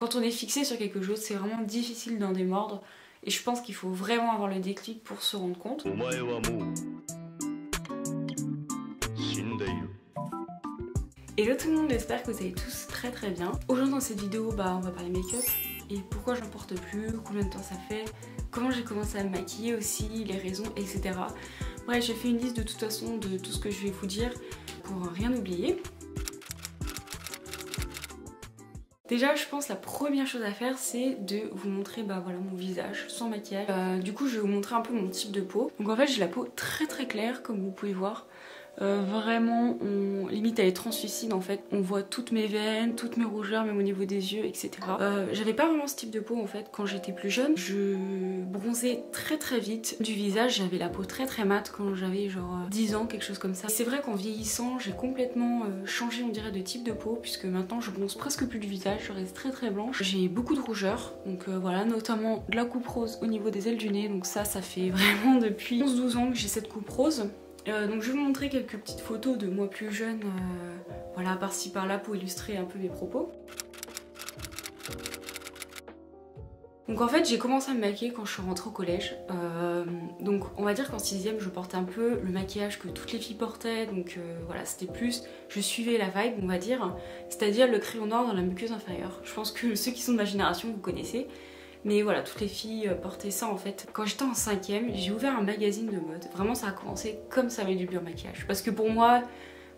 Quand on est fixé sur quelque chose, c'est vraiment difficile d'en démordre. Et je pense qu'il faut vraiment avoir le déclic pour se rendre compte. Hello tout le monde, j'espère que vous allez tous très très bien. Aujourd'hui dans cette vidéo, on va parler make-up et pourquoi j'en porte plus, combien de temps ça fait, comment j'ai commencé à me maquiller aussi, les raisons, etc. Bref, j'ai fait une liste de toute façon de tout ce que je vais vous dire pour rien oublier. Déjà, je pense la première chose à faire, c'est de vous montrer voilà, mon visage sans maquillage. Du coup, je vais vous montrer un peu mon type de peau. Donc en fait, j'ai la peau très très claire, comme vous pouvez voir. Vraiment, limite elle est translucide en fait. On voit toutes mes veines, toutes mes rougeurs, même au niveau des yeux, etc. J'avais pas vraiment ce type de peau en fait quand j'étais plus jeune. Je bronzais très très vite du visage. J'avais la peau très très mate quand j'avais genre 10 ans, quelque chose comme ça. C'est vrai qu'en vieillissant, j'ai complètement changé, on dirait, de type de peau, puisque maintenant je bronze presque plus du visage. Je reste très très blanche. J'ai beaucoup de rougeurs, donc voilà, notamment de la coupe rose au niveau des ailes du nez. Donc ça fait vraiment depuis 11-12 ans que j'ai cette coupe rose. Donc je vais vous montrer quelques petites photos de moi plus jeune, voilà, par-ci par-là pour illustrer un peu mes propos. Donc en fait j'ai commencé à me maquiller quand je suis rentrée au collège, donc on va dire qu'en 6ème je portais un peu le maquillage que toutes les filles portaient, donc voilà, c'était plus, je suivais la vibe on va dire, c'est-à-dire le crayon noir dans la muqueuse inférieure. Je pense que ceux qui sont de ma génération vous connaissez. Mais voilà, toutes les filles portaient ça en fait. Quand j'étais en 5ème, j'ai ouvert un magazine de mode. Vraiment, ça a commencé comme ça avec du pur maquillage. Parce que pour moi,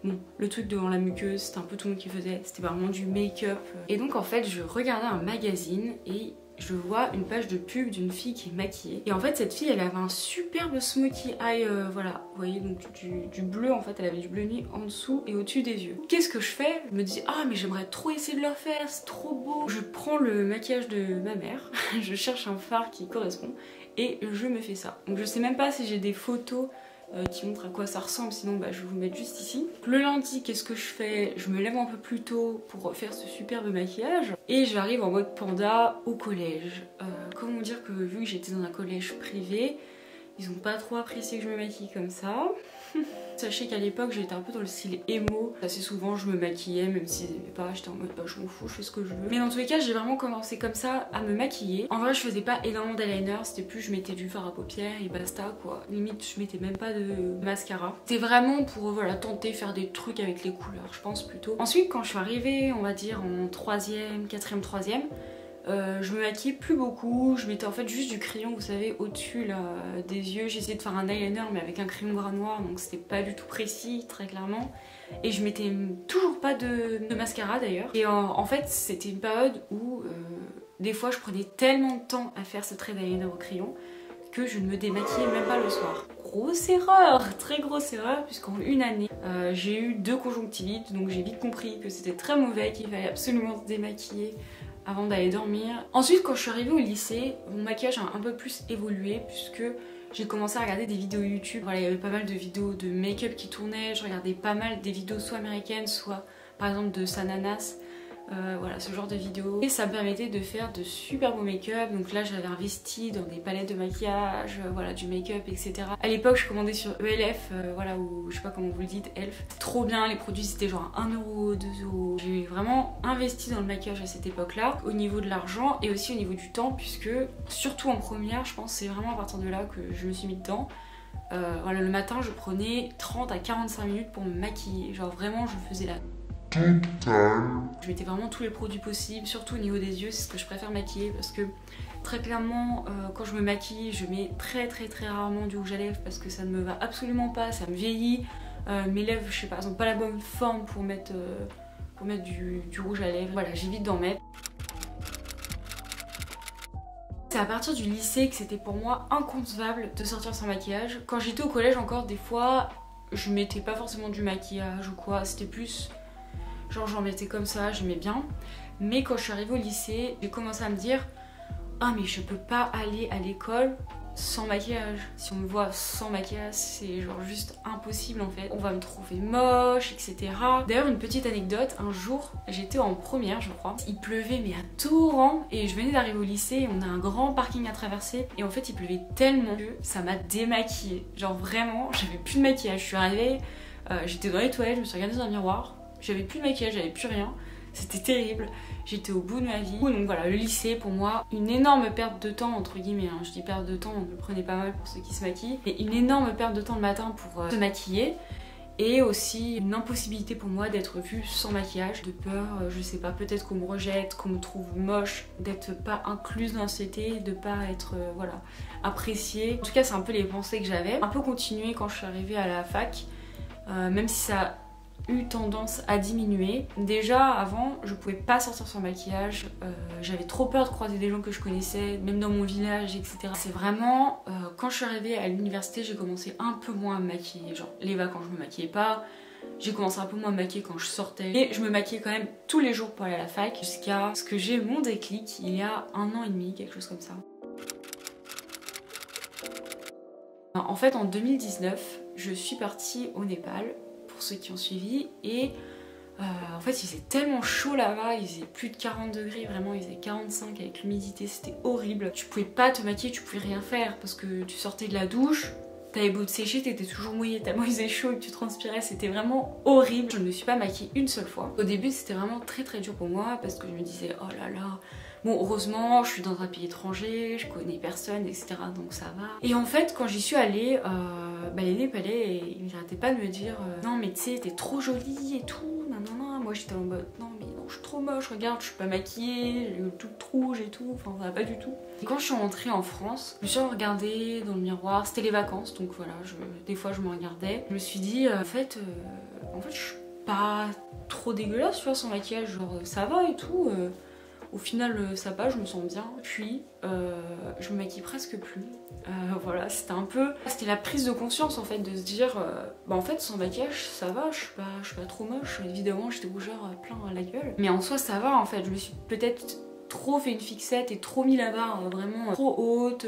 bon, le truc devant la muqueuse, c'était un peu tout le monde qui faisait. C'était vraiment du make-up. Et donc en fait, je regardais un magazine et je vois une page de pub d'une fille qui est maquillée. Et en fait, cette fille, elle avait un superbe smoky eye, voilà. Vous voyez, donc du bleu en fait. Elle avait du bleu nuit en dessous et au-dessus des yeux. Qu'est-ce que je fais? Je me dis, ah mais j'aimerais trop essayer de le faire, c'est trop beau. Je prends le maquillage de ma mère, je cherche un fard qui correspond et je me fais ça. Donc je sais même pas si j'ai des photos qui montrent à quoi ça ressemble, sinon je vais vous mettre juste ici. Le lundi, qu'est-ce que je fais? Je me lève un peu plus tôt pour faire ce superbe maquillage et j'arrive en mode panda au collège. Comment dire que vu que j'étais dans un collège privé, ils ont pas trop apprécié que je me maquille comme ça. Sachez qu'à l'époque j'étais un peu dans le style emo. Assez souvent je me maquillais même si pas, j'étais en mode je m'en fous, je fais ce que je veux. Mais dans tous les cas j'ai vraiment commencé comme ça à me maquiller. En vrai je faisais pas énormément d'eyeliner, c'était plus je mettais du fard à paupières et basta quoi. Limite je mettais même pas de mascara. C'était vraiment pour voilà, tenter faire des trucs avec les couleurs je pense plutôt. Ensuite quand je suis arrivée on va dire en 3ème, 4ème, 3ème, je me maquillais plus beaucoup, je mettais en fait juste du crayon, vous savez, au-dessus des yeux. J'essayais de faire un eyeliner mais avec un crayon gras noir, donc c'était pas du tout précis, très clairement. Et je mettais toujours pas de mascara d'ailleurs. Et en fait c'était une période où des fois je prenais tellement de temps à faire ce trait d'eyeliner au crayon que je ne me démaquillais même pas le soir. Grosse erreur, très grosse erreur, puisqu'en une année j'ai eu 2 conjonctivites, donc j'ai vite compris que c'était très mauvais, qu'il fallait absolument se démaquiller avant d'aller dormir. Ensuite quand je suis arrivée au lycée, mon maquillage a un peu plus évolué puisque j'ai commencé à regarder des vidéos YouTube. Voilà, il y avait pas mal de vidéos de make-up qui tournaient, je regardais pas mal des vidéos soit américaines, soit par exemple de Sananas. Voilà, ce genre de vidéos. Et ça me permettait de faire de super beaux make-up. Donc là j'avais investi dans des palettes de maquillage, voilà, du make-up, etc. À l'époque je commandais sur ELF, voilà, ou je sais pas comment vous le dites, Elf. Trop bien, les produits c'était genre 1€, 2€. J'ai vraiment investi dans le maquillage à cette époque là, au niveau de l'argent et aussi au niveau du temps, puisque surtout en première, je pense c'est vraiment à partir de là que je me suis mis dedans. Voilà, le matin je prenais 30 à 45 minutes pour me maquiller. Genre vraiment je faisais la je mettais vraiment tous les produits possibles, surtout au niveau des yeux, c'est ce que je préfère maquiller parce que très clairement quand je me maquille je mets très rarement du rouge à lèvres parce que ça ne me va absolument pas, ça me vieillit. Mes lèvres, je sais pas, elles ont pas la bonne forme pour mettre du rouge à lèvres. Voilà, j'évite d'en mettre. C'est à partir du lycée que c'était pour moi inconcevable de sortir sans maquillage. Quand j'étais au collège encore, des fois je mettais pas forcément du maquillage ou quoi, c'était plus genre j'en mettais comme ça, j'aimais bien. Mais quand je suis arrivée au lycée, j'ai commencé à me dire ah mais je peux pas aller à l'école sans maquillage. Si on me voit sans maquillage, c'est genre juste impossible en fait. On va me trouver moche, etc. D'ailleurs une petite anecdote, un jour j'étais en première je crois, il pleuvait mais à torrent et je venais d'arriver au lycée, on a un grand parking à traverser et en fait il pleuvait tellement que ça m'a démaquillée. Genre vraiment, j'avais plus de maquillage, je suis arrivée, j'étais dans les toilettes, je me suis regardée dans un miroir, j'avais plus de maquillage, j'avais plus rien. C'était terrible, j'étais au bout de ma vie. Donc voilà, le lycée pour moi, une énorme perte de temps entre guillemets, hein. Je dis perte de temps, on le prenait pas mal pour ceux qui se maquillent, et une énorme perte de temps le matin pour se maquiller. Et aussi une impossibilité pour moi d'être vue sans maquillage, de peur, je sais pas, peut-être qu'on me rejette, qu'on me trouve moche, d'être pas incluse dans la société, de pas être voilà, appréciée. En tout cas c'est un peu les pensées que j'avais. Un peu continué quand je suis arrivée à la fac, même si ça a eu tendance à diminuer. Déjà avant je pouvais pas sortir sans maquillage, j'avais trop peur de croiser des gens que je connaissais, même dans mon village, etc. C'est vraiment quand je suis arrivée à l'université, j'ai commencé un peu moins à me maquiller. Genre les vacances je me maquillais pas, j'ai commencé un peu moins à me maquiller quand je sortais, et je me maquillais quand même tous les jours pour aller à la fac, jusqu'à ce que j'ai mon déclic il y a 1 an et demi, quelque chose comme ça. En fait en 2019 je suis partie au Népal, ceux qui ont suivi, et en fait il faisait tellement chaud là-bas, il faisait plus de 40 degrés, vraiment il faisait 45 avec l'humidité, c'était horrible. Tu pouvais pas te maquiller, tu pouvais rien faire parce que tu sortais de la douche, t'avais beau te sécher, t'étais toujours mouillée, tellement il faisait chaud et que tu transpirais, c'était vraiment horrible. Je ne me suis pas maquillée une seule fois. Au début c'était vraiment très dur pour moi parce que je me disais oh là là, bon heureusement je suis dans un pays étranger, je connais personne, etc. donc ça va. Et en fait quand j'y suis allée, les Népalais ils n'arrêtaient pas de me dire non mais tu sais t'es trop jolie et tout, non. Moi j'étais en mode non mais non je suis trop moche, regarde je suis pas maquillée, j'ai toute rouge et tout, enfin ça va pas du tout. Et quand je suis rentrée en France, je me suis regardée dans le miroir, c'était les vacances donc voilà, des fois je me regardais. Je me suis dit en fait je suis pas trop dégueulasse tu vois sans maquillage, genre ça va et tout. Au final ça va, je me sens bien. Puis je me maquille presque plus. Voilà, c'était la prise de conscience en fait, de se dire en fait sans maquillage ça va, je suis pas trop moche. Évidemment j'étais rougeur plein à la gueule, mais en soi ça va en fait. Je me suis peut-être trop fait une fixette et trop mis la barre vraiment trop haute,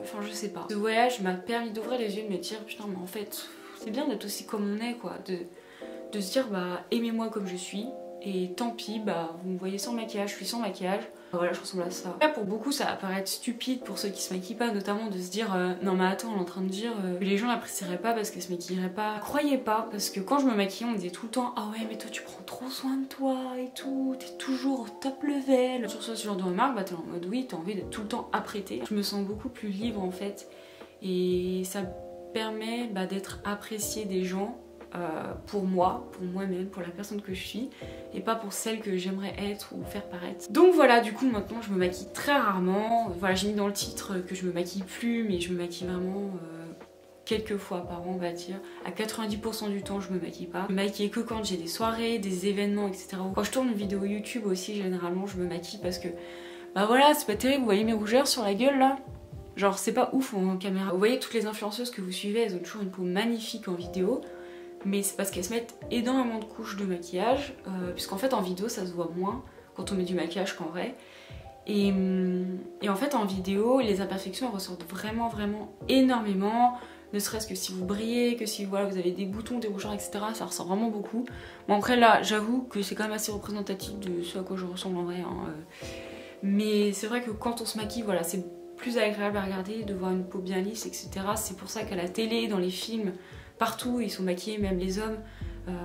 enfin je sais pas. Ce voyage m'a permis d'ouvrir les yeux, de me dire putain mais en fait c'est bien d'être aussi comme on est quoi, de se dire aimez-moi comme je suis. Et tant pis, vous me voyez sans maquillage, je suis sans maquillage. Voilà, je ressemble à ça. Là, pour beaucoup, ça va paraître stupide pour ceux qui se maquillent pas, notamment de se dire non mais attends, on est en train de dire que les gens l'apprécieraient pas parce qu'elles se maquilleraient pas. Croyez pas, parce que quand je me maquillais, on me disait tout le temps ah ouais mais toi tu prends trop soin de toi et tout, t'es toujours au top level. Sur ce genre de remarques, t'es en mode oui, t'as envie d'être tout le temps apprêtée. Je me sens beaucoup plus libre en fait, et ça permet d'être appréciée des gens. Pour moi, pour moi-même, pour la personne que je suis, et pas pour celle que j'aimerais être ou faire paraître. Donc voilà, du coup maintenant je me maquille très rarement. Voilà, j'ai mis dans le titre que je me maquille plus, mais je me maquille vraiment quelques fois par an on va dire. À 90% du temps je me maquille pas. Je me maquille que quand j'ai des soirées, des événements, etc. Quand je tourne une vidéo YouTube aussi, généralement je me maquille parce que voilà, c'est pas terrible, vous voyez mes rougeurs sur la gueule là? Genre c'est pas ouf en caméra. Vous voyez toutes les influenceuses que vous suivez, elles ont toujours une peau magnifique en vidéo. Mais c'est parce qu'elles se mettent énormément de couches de maquillage, puisqu'en fait en vidéo ça se voit moins quand on met du maquillage qu'en vrai. Et en fait en vidéo les imperfections elles ressortent vraiment énormément, ne serait-ce que si vous brillez, que si vous avez des boutons, des rougeurs, etc. ça ressort vraiment beaucoup. Bon après là j'avoue que c'est quand même assez représentatif de ce à quoi je ressemble en vrai. Mais c'est vrai que quand on se maquille, voilà, c'est plus agréable à regarder, de voir une peau bien lisse, etc. C'est pour ça qu'à la télé, dans les films, partout ils sont maquillés, même les hommes,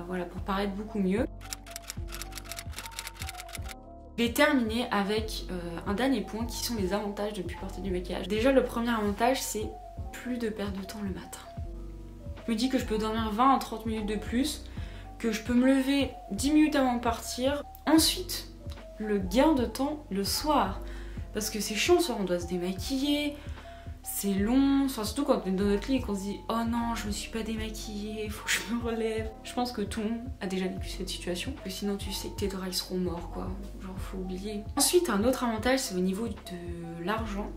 voilà, pour paraître beaucoup mieux. Je vais terminer avec un dernier point qui sont les avantages de ne plus porter du maquillage. Déjà le premier avantage c'est plus de perte de temps le matin. Je me dis que je peux dormir 20 à 30 minutes de plus, que je peux me lever 10 minutes avant de partir. Ensuite, le gain de temps le soir. Parce que c'est chiant, le soir on doit se démaquiller, c'est long, enfin, surtout quand on est dans notre lit et qu'on se dit oh non je me suis pas démaquillée, faut que je me relève. Je pense que tout le monde a déjà vécu cette situation, que sinon tu sais que tes oreilles seront morts quoi, genre faut oublier. Ensuite un autre avantage c'est au niveau de l'argent.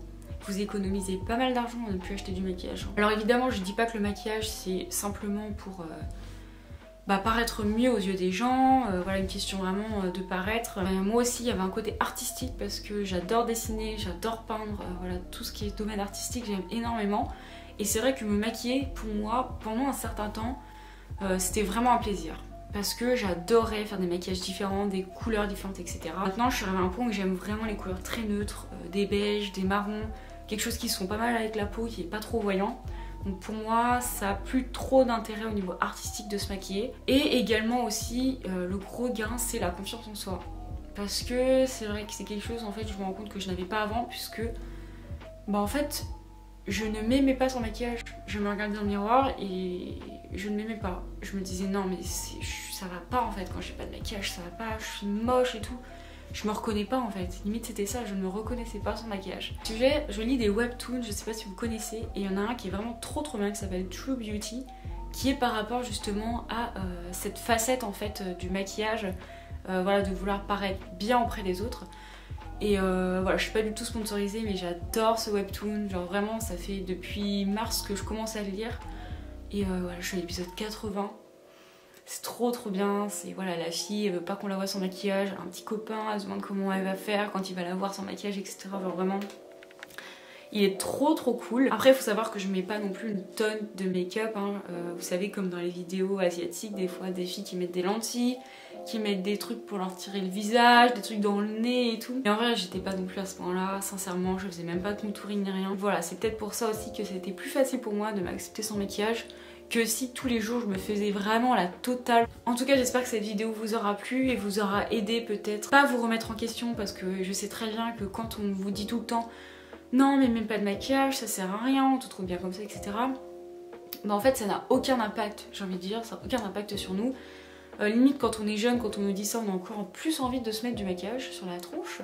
Vous économisez pas mal d'argent à ne plus acheter du maquillage. Alors évidemment je dis pas que le maquillage c'est simplement pour paraître mieux aux yeux des gens, voilà, une question vraiment de paraître. Moi aussi il y avait un côté artistique parce que j'adore dessiner, j'adore peindre, voilà, tout ce qui est domaine artistique j'aime énormément. Et c'est vrai que me maquiller pour moi pendant un certain temps c'était vraiment un plaisir. Parce que j'adorais faire des maquillages différents, des couleurs différentes, etc. Maintenant je suis arrivée à un point où j'aime vraiment les couleurs très neutres, des beiges, des marrons, quelque chose qui sont pas mal avec la peau, qui est pas trop voyant. Donc pour moi ça a plus trop d'intérêt au niveau artistique de se maquiller. Et également aussi le gros gain c'est la confiance en soi. parce que c'est vrai que c'est quelque chose en fait je me rends compte que je n'avais pas avant, puisque en fait je ne m'aimais pas sans maquillage. Je me regardais dans le miroir et je ne m'aimais pas. Je me disais non mais ça va pas en fait quand j'ai pas de maquillage, ça va pas, je suis moche et tout. Je me reconnais pas en fait, limite c'était ça, je ne me reconnaissais pas sans maquillage. Sujet, je lis des webtoons, je sais pas si vous connaissez, et il y en a un qui est vraiment trop bien qui s'appelle True Beauty, qui est par rapport justement à cette facette en fait du maquillage, voilà, de vouloir paraître bien auprès des autres. Et voilà, je suis pas du tout sponsorisée, mais j'adore ce webtoon, genre vraiment ça fait depuis mars que je commence à le lire. Et voilà, je suis à l'épisode 80. C'est trop bien, c'est voilà, la fille elle veut pas qu'on la voit sans maquillage, elle a un petit copain, elle se demande comment elle va faire quand il va la voir sans maquillage, etc. Genre vraiment, il est trop cool. Après il faut savoir que je mets pas non plus une tonne de make-up, hein. Vous savez comme dans les vidéos asiatiques, des fois des filles qui mettent des lentilles, qui mettent des trucs pour leur tirer le visage, des trucs dans le nez et tout. Mais en vrai j'étais pas non plus à ce point là, sincèrement je faisais même pas de contouring ni rien. Voilà, c'est peut-être pour ça aussi que c'était plus facile pour moi de m'accepter sans maquillage que si tous les jours je me faisais vraiment la totale. En tout cas j'espère que cette vidéo vous aura plu et vous aura aidé peut-être pas à vous remettre en question, parce que je sais très bien que quand on vous dit tout le temps non mais même pas de maquillage, ça sert à rien, on te trouve bien comme ça, etc. En fait ça n'a aucun impact, j'ai envie de dire, ça n'a aucun impact sur nous. Limite quand on est jeune, quand on nous dit ça, on a encore plus envie de se mettre du maquillage sur la tronche.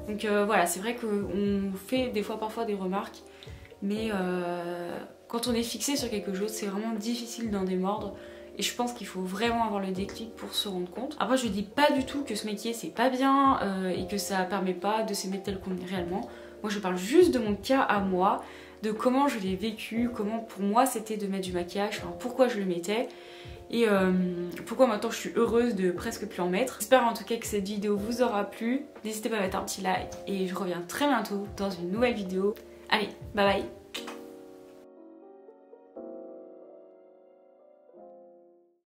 Donc voilà, c'est vrai qu'on fait des fois parfois des remarques, mais quand on est fixé sur quelque chose, c'est vraiment difficile d'en démordre. Et je pense qu'il faut vraiment avoir le déclic pour se rendre compte. Après je dis pas du tout que se maquiller c'est pas bien et que ça permet pas de s'aimer tel qu'on est réellement. Moi je parle juste de mon cas à moi, de comment je l'ai vécu, comment pour moi c'était de mettre du maquillage, enfin pourquoi je le mettais. Et pourquoi maintenant je suis heureuse de presque plus en mettre. J'espère en tout cas que cette vidéo vous aura plu. N'hésitez pas à mettre un petit like et je reviens très bientôt dans une nouvelle vidéo. Allez, bye bye.